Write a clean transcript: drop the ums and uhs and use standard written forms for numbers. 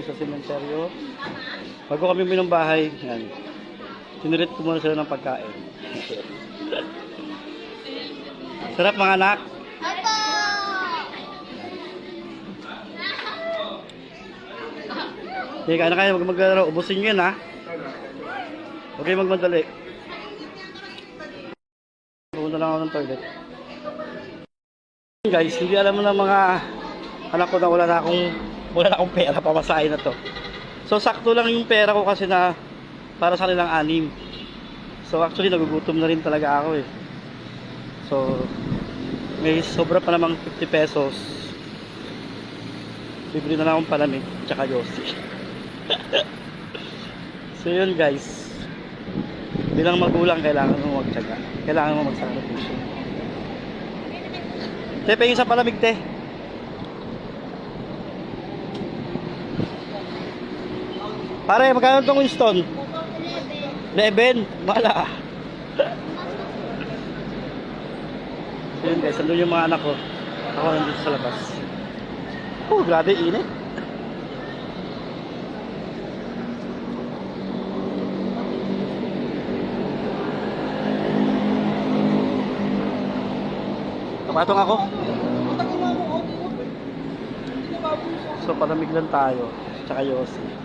sa sementeryo. Bago kami uwi ng bahay, yan. Tinirit ko muna sila ng pagkain. Sarap mga anak. Okay, kaya na kayo maglaro. Ubusin nyo yan ha. Huwag kayo magmadali. Pupunta lang ako ng toilet. Guys, hindi alam mo na mga anak ko na wala na akong pera pamasahin na to. So sakto lang yung pera ko kasi na para sa nilang 6. So actually nagugutom na rin talaga ako eh. So may sobra pa namang 50 pesos. Bibili na lang akong palamig tsaka yosi. So yun guys, bilang magulang kailangan mo magtyaga, kailangan mo magsakripisyo. Te, pahingin sa palamig te. Pare, magkano itong Winston? 11. Bala. So yun guys, andun yung mga anak ko. Ako nandito sa labas. Oh, grabe init. Kapatong ako. So palamig lang tayo. Tsaka yosi.